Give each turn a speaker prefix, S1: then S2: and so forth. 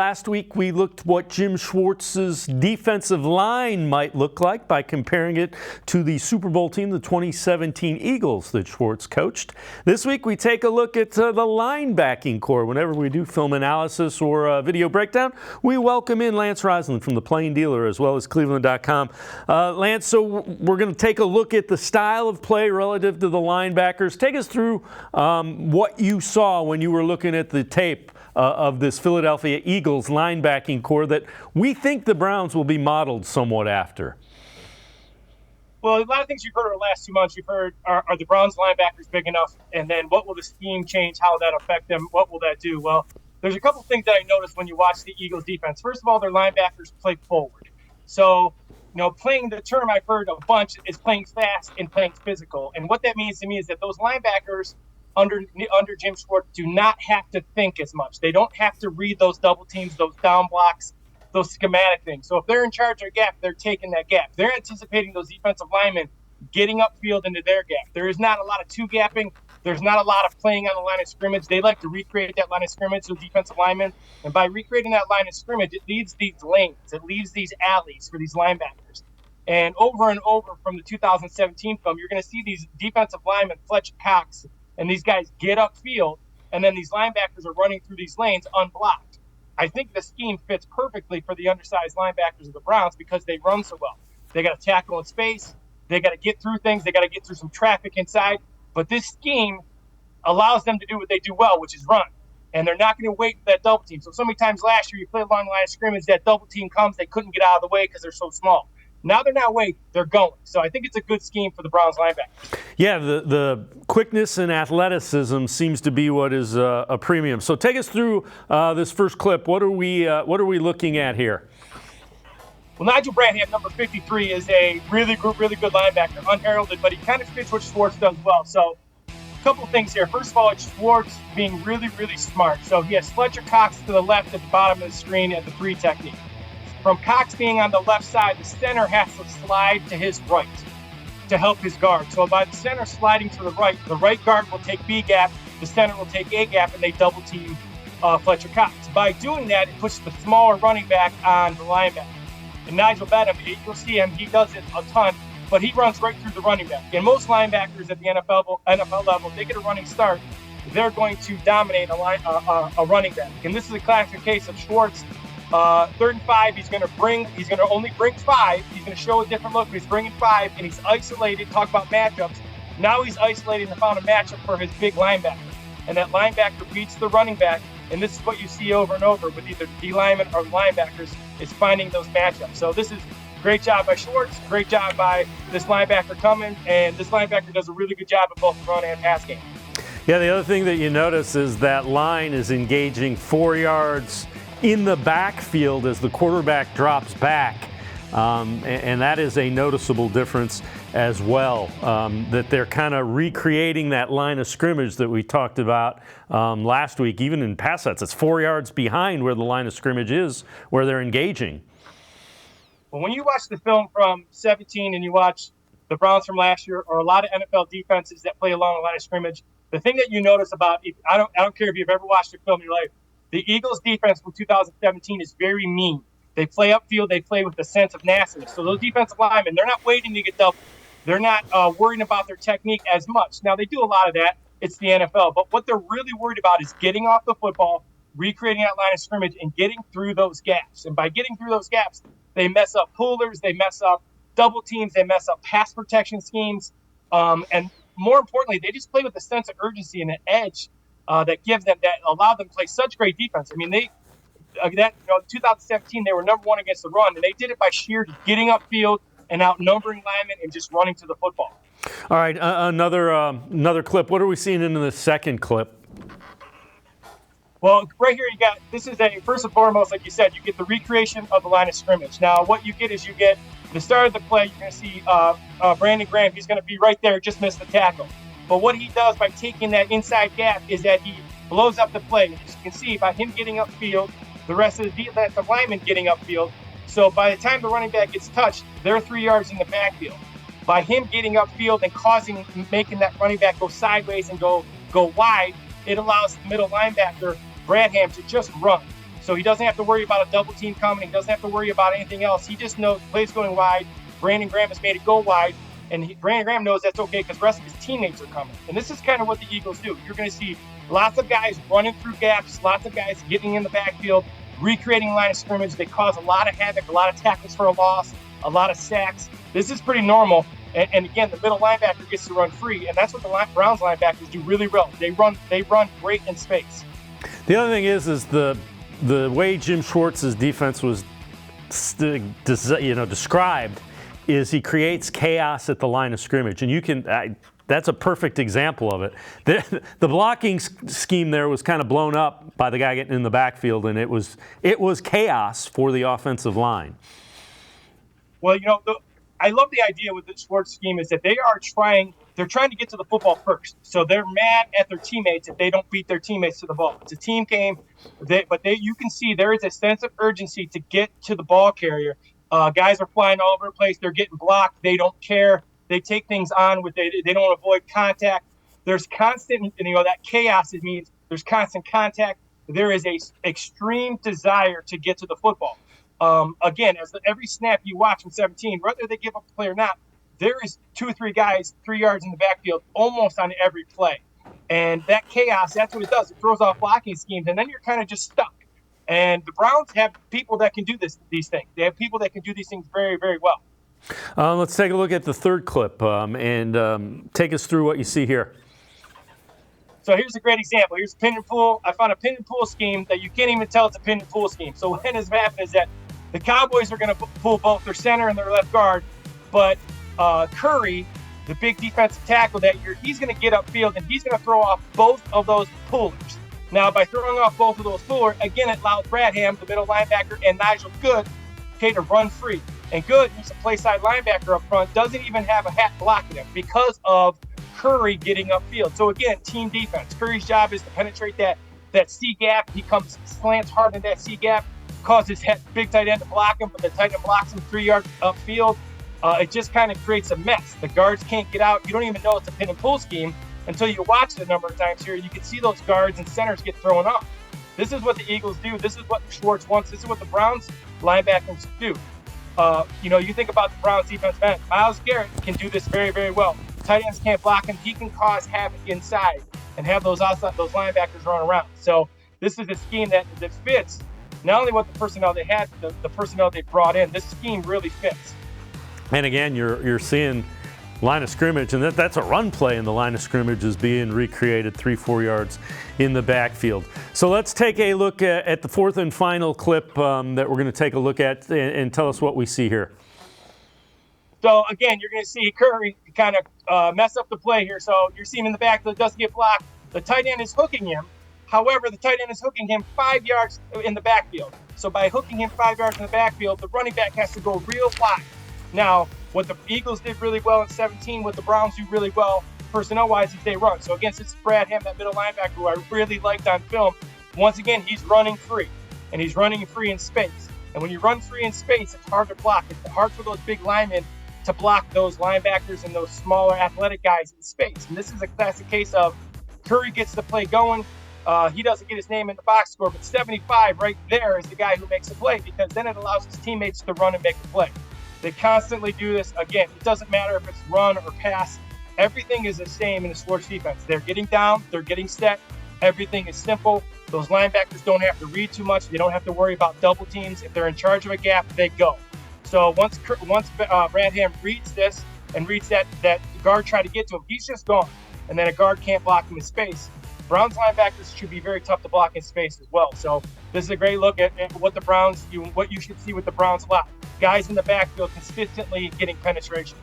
S1: Last week, we looked what Jim Schwartz's defensive line might look like by comparing it to the Super Bowl team, the 2017 Eagles that Schwartz coached. This week, we take a look at the linebacking core. Whenever we do film analysis or a video breakdown, we welcome in Lance Reisland from the Plain Dealer as well as cleveland.com. Lance, so we're going to take a look at the style of play relative to the linebackers. Take us through what you saw when you were looking at the tape of this Philadelphia Eagles linebacking core that we think the Browns will be modeled somewhat after.
S2: Well, a lot of things you've heard over the last 2 months. You've heard, are the Browns linebackers big enough? And then what will the scheme change? How will that affect them? What will that do? Well, there's a couple things that I noticed when you watch the Eagles defense. First of all, their linebackers play forward. So, playing the term I've heard a bunch is playing fast and playing physical. And what that means to me is that those linebackers under Jim Schwartz do not have to think as much. They don't have to read those double teams, those down blocks, those schematic things. So if they're in charge of a gap, they're taking that gap. They're anticipating those defensive linemen getting upfield into their gap. There is not a lot of two-gapping. There's not a lot of playing on the line of scrimmage. They like to recreate that line of scrimmage with defensive linemen. And by recreating that line of scrimmage, it leaves these lanes. It leaves these alleys for these linebackers. And over from the 2017 film, you're going to see these defensive linemen, Fletcher Cox, and these guys get upfield, and then these linebackers are running through these lanes unblocked. I think the scheme fits perfectly for the undersized linebackers of the Browns because they run so well. They got to tackle in space. They got to get through things. They got to get through some traffic inside. But this scheme allows them to do what they do well, which is run. And they're not going to wait for that double team. So many times last year you play along the line of scrimmage, that double team comes, they couldn't get out of the way because they're so small. Now they're not waiting, they're going. So I think it's a good scheme for the Browns linebackers.
S1: Yeah, the quickness and athleticism seems to be what is a premium. So take us through this first clip. What are we looking at here?
S2: Well, Nigel Bradham, number 53, is a really good linebacker, unheralded, but he kind of fits what Schwartz does well. So a couple of things here. First of all, it's Schwartz being really smart. So he has Fletcher Cox to the left at the bottom of the screen at the 3 technique. From Cox being on the left side, the center has to slide to his right to help his guard. So by the center sliding to the right guard will take B gap, the center will take A gap, and they double team Fletcher Cox. By doing that, it puts the smaller running back on the linebacker. And Nigel Bradham, you'll see him, he does it a ton, but he runs right through the running back. And most linebackers at the NFL level, if they get a running start, they're going to dominate a running back. And this is a classic case of Schwartz. 3rd and 5, he's going to only bring 5. He's going to show a different look, but he's bringing 5, and he's isolated. Talk about matchups. Now he's isolated and found a matchup for his big linebacker. And that linebacker beats the running back, and this is what you see over and over with either D linemen or linebackers, is finding those matchups. So this is great job by Schwartz, great job by this linebacker coming, and this linebacker does a really good job of both run and pass game.
S1: Yeah, the other thing that you notice is that line is engaging 4 yards in the backfield as the quarterback drops back, and that is a noticeable difference as well, that they're kind of recreating that line of scrimmage that we talked about last week. Even in pass sets, it's 4 yards behind where the line of scrimmage is, where they're engaging.
S2: Well, when you watch the film from 17 and you watch the Browns from last year, or a lot of NFL defenses that play along the line of scrimmage, the thing that you notice about, I don't care if you've ever watched a film in your life, the Eagles defense from 2017 is very mean. They play upfield. They play with a sense of nastiness. So those defensive linemen, they're not waiting to get doubled. They're not worrying about their technique as much. Now, they do a lot of that. It's the NFL. But what they're really worried about is getting off the football, recreating that line of scrimmage, and getting through those gaps. And by getting through those gaps, they mess up pullers. They mess up double teams. They mess up pass protection schemes. And more importantly, they just play with a sense of urgency and an edge that allowed them to play such great defense. I mean, 2017 they were number 1 against the run, and they did it by sheer getting upfield and outnumbering linemen and just running to the football.
S1: All right, another clip. What are we seeing in the second clip?
S2: Well, right here this is first and foremost, like you said, you get the recreation of the line of scrimmage. Now, what you get is the start of the play. You're going to see Brandon Graham. He's going to be right there, just missed the tackle. But what he does by taking that inside gap is that he blows up the play. As you can see, by him getting upfield, the rest of the defensive linemen getting upfield. So by the time the running back gets touched, they're 3 yards in the backfield. By him getting upfield and making that running back go sideways and go wide, it allows the middle linebacker, Bradham, to just run. So he doesn't have to worry about a double team coming. He doesn't have to worry about anything else. He just knows the play's going wide. Brandon Graham has made it go wide. And Brandon Graham knows that's okay because the rest of his teammates are coming. And this is kind of what the Eagles do. You're going to see lots of guys running through gaps, lots of guys getting in the backfield, recreating line of scrimmage. They cause a lot of havoc, a lot of tackles for a loss, a lot of sacks. This is pretty normal. And again, the middle linebacker gets to run free, and that's what the Browns linebackers do really well. They run great in space.
S1: The other thing is the way Jim Schwartz's defense was described is he creates chaos at the line of scrimmage, and that's a perfect example of it. The blocking scheme there was kind of blown up by the guy getting in the backfield, and it was chaos for the offensive line.
S2: Well, I love the idea with the Schwartz scheme is that they're trying to get to the football first. So they're mad at their teammates if they don't beat their teammates to the ball. It's a team game, but you can see there is a sense of urgency to get to the ball carrier. Guys are flying all over the place. They're getting blocked. They don't care. They take things on they don't avoid contact. There's constant, that chaos. It means there's constant contact. There is a extreme desire to get to the football. Again, every snap you watch from 17, whether they give up a play or not, there is 2 or 3 guys 3 yards in the backfield almost on every play. And that chaos, that's what it does. It throws off blocking schemes, and then you're kind of just stuck. And the Browns have people that can do these things. They have people that can do these things very, very well.
S1: Let's take a look at the third clip and take us through what you see here.
S2: So here's a great example. Here's a pin and pull. I found a pin and pull scheme that you can't even tell it's a pin and pull scheme. So what has happened is that the Cowboys are going to pull both their center and their left guard, but Curry, the big defensive tackle that year, he's going to get upfield and he's going to throw off both of those pullers. Now, by throwing off both of those pullers, again, it allows Bradham, the middle linebacker, and Nigel Good, to run free. And Good, who's a play side linebacker up front, doesn't even have a hat blocking him because of Curry getting upfield. So again, team defense. Curry's job is to penetrate that C gap. He slants hard in that C gap, causes big tight end to block him, but the tight end blocks him 3 yards upfield. It just kind of creates a mess. The guards can't get out. You don't even know it's a pin and pull scheme until you watch it a number of times here. You can see those guards and centers get thrown off. This is what the Eagles do. This is what Schwartz wants. This is what the Browns linebackers do. You think about the Browns defense man. Myles Garrett can do this very, very well. Tight ends can't block him. He can cause havoc inside and have those linebackers run around. So this is a scheme that fits not only what the personnel they had, the personnel they brought in. This scheme really fits.
S1: And again, you're seeing line of scrimmage, and that's a run play, and the line of scrimmage is being recreated 3-4 yards in the backfield. So let's take a look at the fourth and final clip that we're going to take a look at and tell us what we see here.
S2: So again, you're going to see Curry kind of mess up the play here. So you're seeing in the backfield, doesn't get blocked. The tight end is hooking him. However, the tight end is hooking him 5 yards in the backfield. So by hooking him 5 yards in the backfield, the running back has to go real wide. Now, what the Eagles did really well in 17, what the Browns do really well personnel-wise is they run. So against this Bradham, that middle linebacker who I really liked on film, once again, he's running free. And he's running free in space. And when you run free in space, it's hard to block. It's hard for those big linemen to block those linebackers and those smaller athletic guys in space. And this is a classic case of Curry gets the play going. He doesn't get his name in the box score, but 75 right there is the guy who makes the play because then it allows his teammates to run and make the play. They constantly do this. Again, it doesn't matter if it's run or pass. Everything is the same in the Schwartz defense. They're getting down. They're getting set. Everything is simple. Those linebackers don't have to read too much. They don't have to worry about double teams. If they're in charge of a gap, they go. So once Bradham reads this and reads that guard try to get to him, he's just gone. And then a guard can't block him in space. Browns linebackers should be very tough to block in space as well. So this is a great look at what the Browns do, what you should see with the Browns a lot. Guys in the backfield consistently getting penetration.